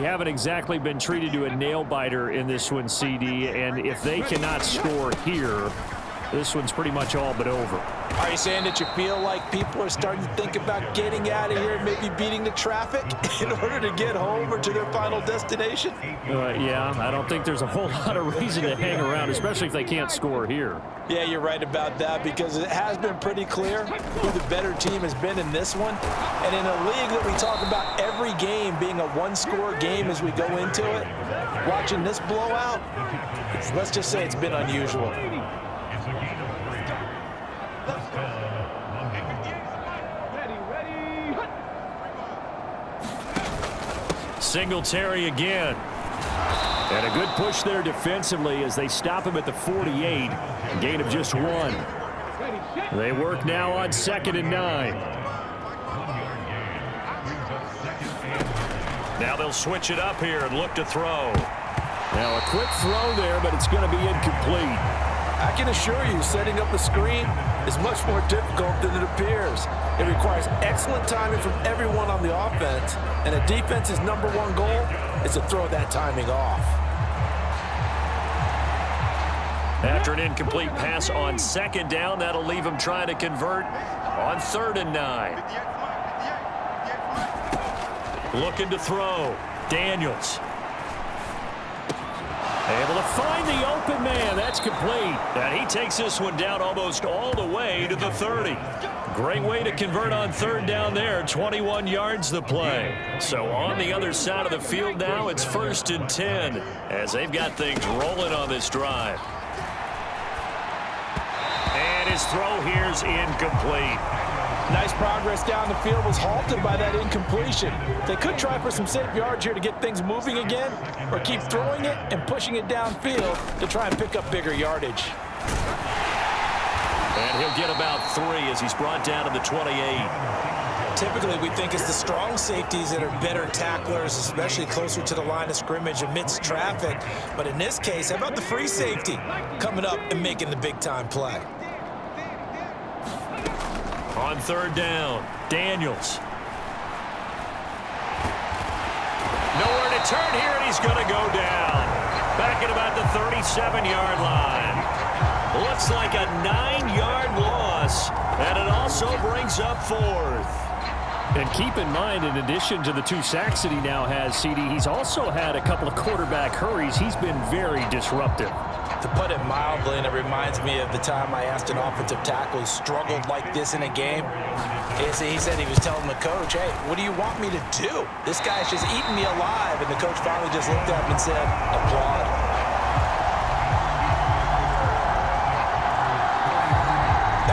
haven't exactly been treated to a nail-biter in this one, CD, and if they cannot score here, this one's pretty much all but over. Are you saying that you feel like people are starting to think about getting out of here, maybe beating the traffic in order to get home or to their final destination? Yeah, I don't think there's a whole lot of reason to hang around, especially if they can't score here. Yeah, you're right about that, because it has been pretty clear who the better team has been in this one. And in a league that we talk about every game being a one-score game as we go into it, watching this blowout, let's just say it's been unusual. Singletary again. And a good push there defensively as they stop him at the 48. A gain of just 1. They work now on 2nd and 9. Now they'll switch it up here and look to throw. Now a quick throw there, but it's going to be incomplete. I can assure you, setting up a screen is much more difficult than it appears. It requires excellent timing from everyone on the offense, and a defense's #1 goal is to throw that timing off. After an incomplete pass on 2nd down, that'll leave him trying to convert on 3rd and 9. Looking to throw. Daniels. Able to find the open man. That's complete. And he takes this one down almost all the way to the 30. Great way to convert on 3rd down there. 21 yards the play. So on the other side of the field now, it's 1st and 10 as they've got things rolling on this drive. And his throw here's incomplete. Nice progress down the field was halted by that incompletion. They could try for some safe yards here to get things moving again, or keep throwing it and pushing it downfield to try and pick up bigger yardage. And he'll get about 3 as he's brought down to the 28. Typically, we think it's the strong safeties that are better tacklers, especially closer to the line of scrimmage amidst traffic. But in this case, how about the free safety coming up and making the big-time play? On 3rd down, Daniels. Nowhere to turn here, and he's going to go down. Back at about the 37-yard line. Looks like a 9-yard loss, and it also brings up 4th. And keep in mind, in addition to the 2 sacks that he now has, CD, he's also had a couple of quarterback hurries. He's been very disruptive. To put it mildly, and it reminds me of the time I asked an offensive tackle who struggled like this in a game. He said he was telling the coach, hey, what do you want me to do? This guy's just eating me alive. And the coach finally just looked at him and said, applaud.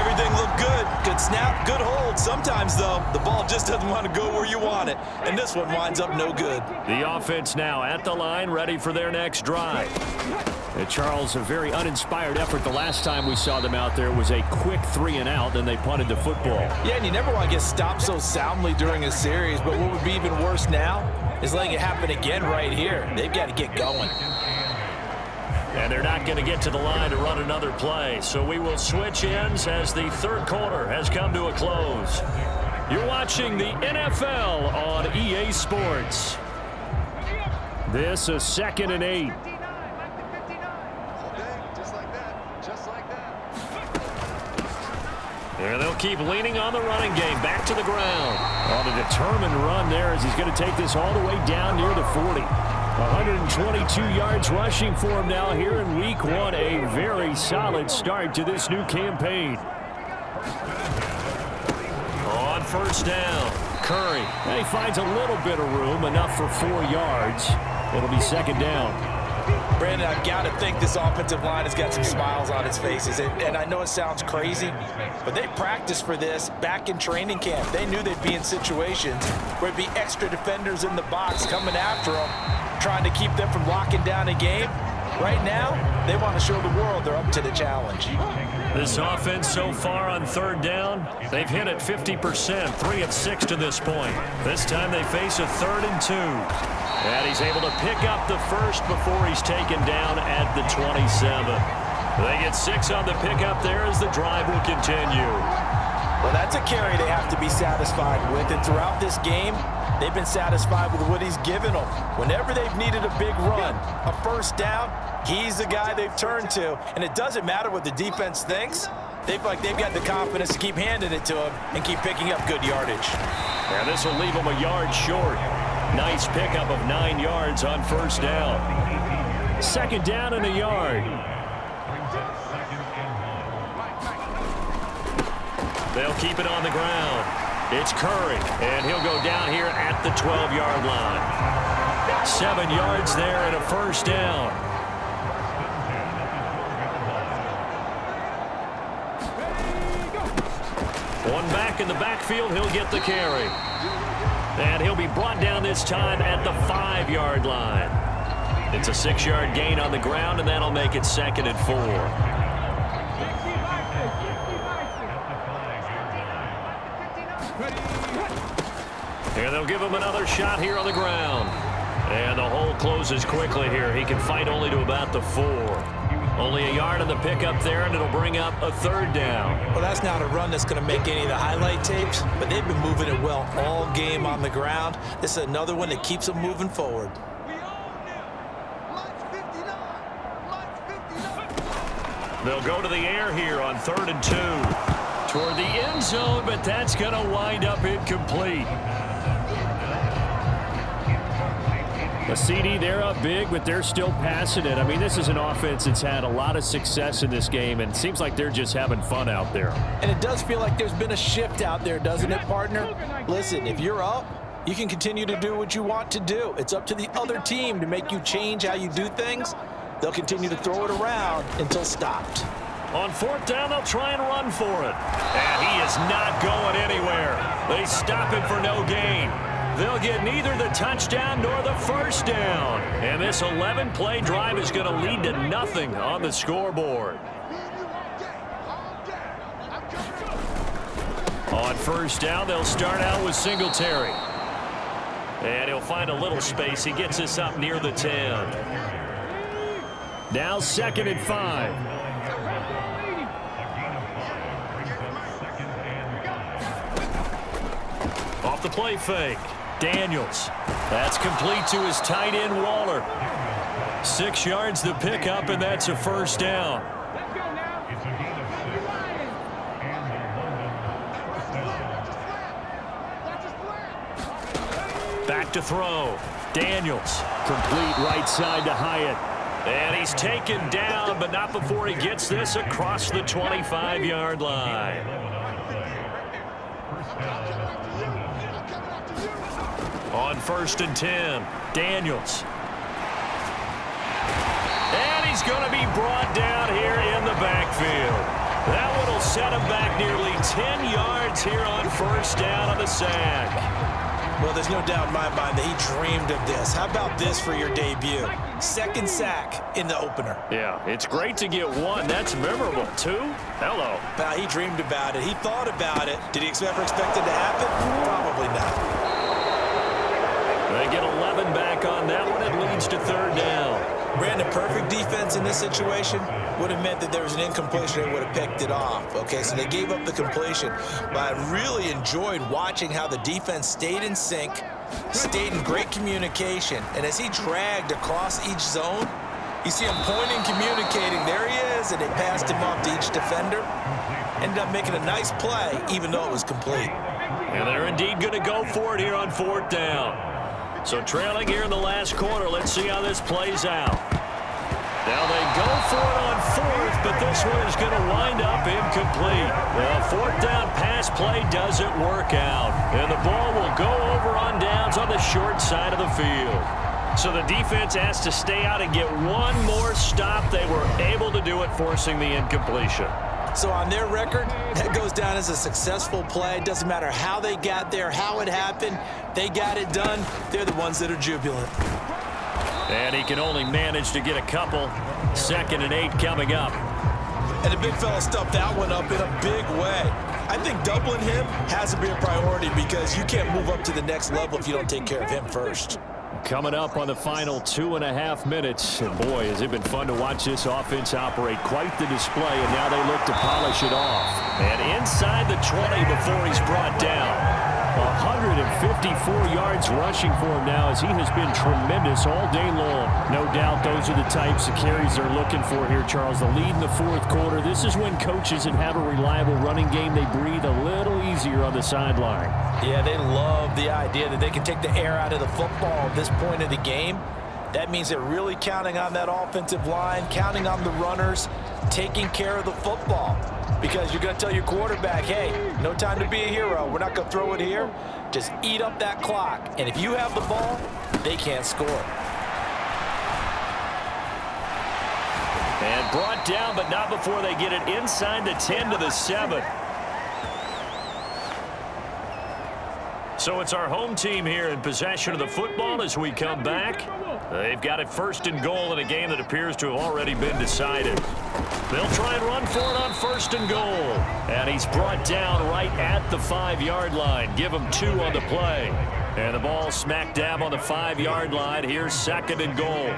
Everything looked good. Good snap, good hold. Sometimes, though, the ball just doesn't want to go where you want it. And this one winds up no good. The offense now at the line, ready for their next drive. And Charles, a very uninspired effort the last time we saw them out there was a quick 3-and-out, then they punted the football. Yeah, and you never want to get stopped so soundly during a series, but what would be even worse now is letting it happen again right here. They've got to get going. And they're not going to get to the line to run another play, so we will switch ends as the 3rd quarter has come to a close. You're watching the NFL on EA Sports. This is 2nd and 8. And they'll keep leaning on the running game. Back to the ground. On a determined run there as he's going to take this all the way down near the 40. 122 yards rushing for him now here in week 1. A very solid start to this new campaign. On 1st down, Curry. And he finds a little bit of room, enough for 4 yards. It'll be 2nd down. Brandon, I've got to think this offensive line has got some smiles on its faces. And I know it sounds crazy, but they practiced for this back in training camp. They knew they'd be in situations where there'd be extra defenders in the box coming after them, trying to keep them from locking down a game. Right now, they want to show the world they're up to the challenge. This offense so far on 3rd down, they've hit it 50%, 3 of 6 to this point. This time they face a 3rd and 2. And he's able to pick up the first before he's taken down at the 27. They get 6 on the pickup there as the drive will continue. Well, that's a carry they have to be satisfied with. And throughout this game, They've been satisfied with what he's given them. Whenever they've needed a big run, a first down, he's the guy they've turned to. And it doesn't matter what the defense thinks. They've got the confidence to keep handing it to him and keep picking up good yardage. And this will leave him a yard short. Nice pickup of 9 yards on first down. Second down and a yard. They'll keep it on the ground. It's Curry, and he'll go down here at the 12-yard line. 7 yards there and a first down. One back in the backfield, he'll get the carry. And he'll be brought down this time at the 5-yard line. It's a 6-yard gain on the ground, and that'll make it 2nd and 4. And they'll give him another shot here on the ground. And the hole closes quickly here. He can fight only to about the 4. Only a yard on the pickup there, and it'll bring up a 3rd down. Well, that's not a run that's going to make any of the highlight tapes, but they've been moving it well all game on the ground. This is another one that keeps them moving forward. They'll go to the air here on 3rd and 2. Toward the end zone, but that's going to wind up incomplete. The CD, they're up big, but they're still passing it. I mean, this is an offense that's had a lot of success in this game, and it seems like they're just having fun out there. And it does feel like there's been a shift out there, doesn't it, partner? Listen, if you're up, you can continue to do what you want to do. It's up to the other team to make you change how you do things. They'll continue to throw it around until stopped. On 4th down, they'll try and run for it. And he is not going anywhere. They stop him for no gain. They'll get neither the touchdown nor the first down. And this 11-play drive is going to lead to nothing on the scoreboard. On 1st down, they'll start out with Singletary. And he'll find a little space. He gets us up near the 10. Now 2nd and 5. Off the play fake. Daniels. That's complete to his tight end, Waller. 6 yards the pickup, and that's a first down. Back to throw. Daniels. Complete right side to Hyatt. And he's taken down, but not before he gets this across the 25-yard line. On 1st and 10, Daniels. And he's going to be brought down here in the backfield. That one will set him back nearly 10 yards here on 1st down on the sack. Well, there's no doubt in my mind that he dreamed of this. How about this for your debut? 2nd sack in the opener. Yeah, it's great to get 1. That's memorable. 2? Hello. Now, he dreamed about it. He thought about it. Did he ever expect it to happen? Probably not. They get 11 back on that one. It leads to 3rd down. Brandon, perfect defense in this situation would have meant that there was an incompletion. They would have picked it off. Okay, so they gave up the completion. But I really enjoyed watching how the defense stayed in sync, stayed in great communication. And as he dragged across each zone, you see him pointing, communicating. There he is, and they passed him off to each defender. Ended up making a nice play, even though it was complete. And they're indeed going to go for it here on 4th down. So trailing here in the last quarter. Let's see how this plays out. Now they go for it on 4th, but this one is going to wind up incomplete. The 4th down pass play doesn't work out. And the ball will go over on downs on the short side of the field. So the defense has to stay out and get one more stop. They were able to do it, forcing the incompletion. So on their record, that goes down as a successful play. Doesn't matter how they got there, how it happened. They got it done. They're the ones that are jubilant. And he can only manage to get a couple. 2nd and 8 coming up. And the big fella stuffed that one up in a big way. I think doubling him has to be a priority because you can't move up to the next level if you don't take care of him first. Coming up on the final 2.5 minutes. And boy, has it been fun to watch this offense operate. Quite the display, and now they look to polish it off. And inside the 20 before he's brought down. 154 yards rushing for him now, as he has been tremendous all day long. No doubt those are the types of carries they're looking for here, Charles. The lead in the fourth quarter. This is when coaches that have a reliable running game, they breathe a little easier on the sideline. Yeah, they love the idea that they can take the air out of the football at this point of the game. That means they're really counting on that offensive line, counting on the runners, taking care of the football. Because you're going to tell your quarterback, hey, no time to be a hero. We're not going to throw it here. Just eat up that clock. And if you have the ball, they can't score. And brought down, but not before they get it inside the 10 to the 7. So it's our home team here in possession of the football as we come back. They've got it first and goal in a game that appears to have already been decided. They'll try and run for it on first and goal. And he's brought down right at the 5-yard line. Give him 2 on the play. And the ball smack dab on the 5-yard line. Here's second and goal.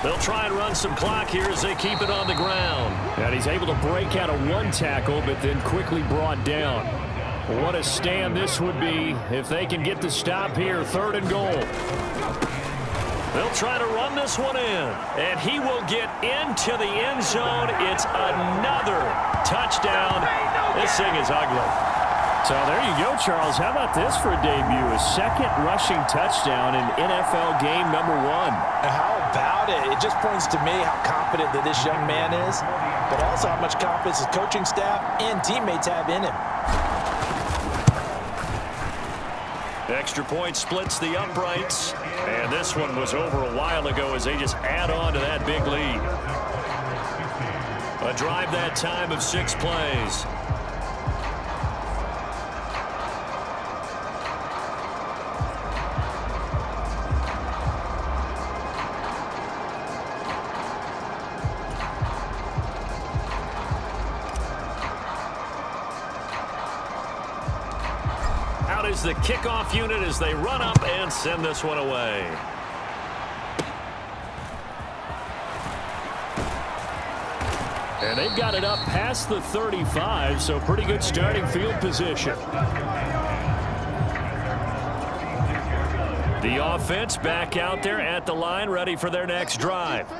They'll try and run some clock here as they keep it on the ground. And he's able to break out of 1 tackle, but then quickly brought down. What a stand this would be if they can get the stop here. Third and goal. They'll try to run this one in, and he will get into the end zone. It's another touchdown. This thing is ugly. So there you go, Charles. How about this for a debut? A second rushing touchdown in NFL game number 1. How about it? It just points to me how confident that this young man is, but also how much confidence his coaching staff and teammates have in him. Extra point splits the uprights. And this one was over a while ago as they just add on to that big lead. A drive that time of 6 plays. Is the kickoff unit as they run up and send this one away. And they've got it up past the 35, so pretty good starting field position. The offense back out there at the line, ready for their next drive.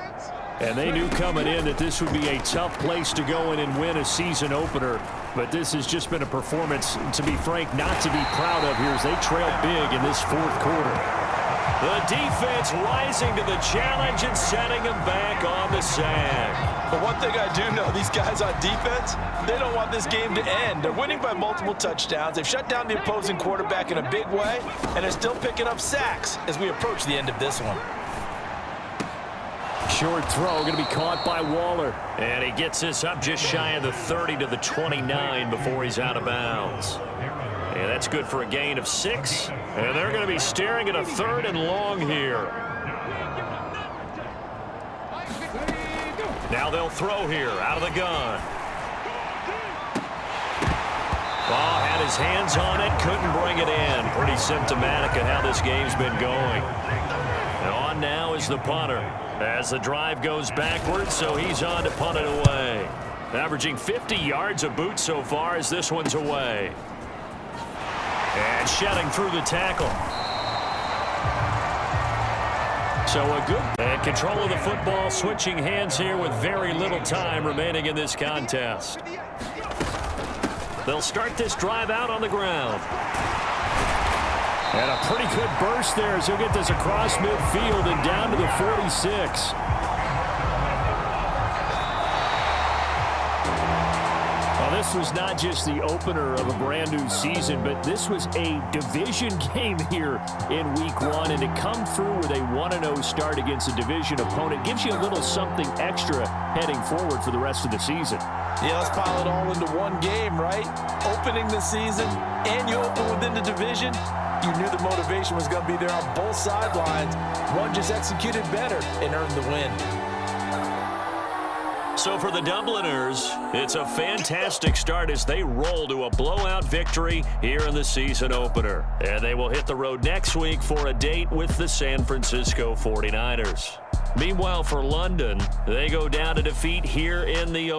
And they knew coming in that this would be a tough place to go in and win a season opener. But this has just been a performance, to be frank, not to be proud of here as they trail big in this fourth quarter. The defense rising to the challenge and setting them back on the sag. But one thing I do know, these guys on defense, they don't want this game to end. They're winning by multiple touchdowns. They've shut down the opposing quarterback in a big way, and they're still picking up sacks as we approach the end of this one. Short throw going to be caught by Waller. And he gets this up just shy of the 30 to the 29 before he's out of bounds. And that's good for a gain of 6. And they're going to be staring at a 3rd and long here. Now they'll throw here out of the gun. Ball had his hands on it, couldn't bring it in. Pretty symptomatic of how this game's been going. And on now is the punter. As the drive goes backwards, so he's on to punt it away. Averaging 50 yards a boot so far as this one's away. And shedding through the tackle. So a good and control of the football, switching hands here with very little time remaining in this contest. They'll start this drive out on the ground. And a pretty good burst there as he'll get this across midfield and down to the 46. Well, this was not just the opener of a brand new season, but this was a division game here in week 1. And to come through with a 1-0 start against a division opponent gives you a little something extra heading forward for the rest of the season. Yeah, let's pile it all into one game, right? Opening the season, and you open within the division. You knew the motivation was going to be there on both sidelines. One just executed better and earned the win. So for the Dubliners, it's a fantastic start as they roll to a blowout victory here in the season opener. And they will hit the road next week for a date with the San Francisco 49ers. Meanwhile, for London, they go down to defeat here in the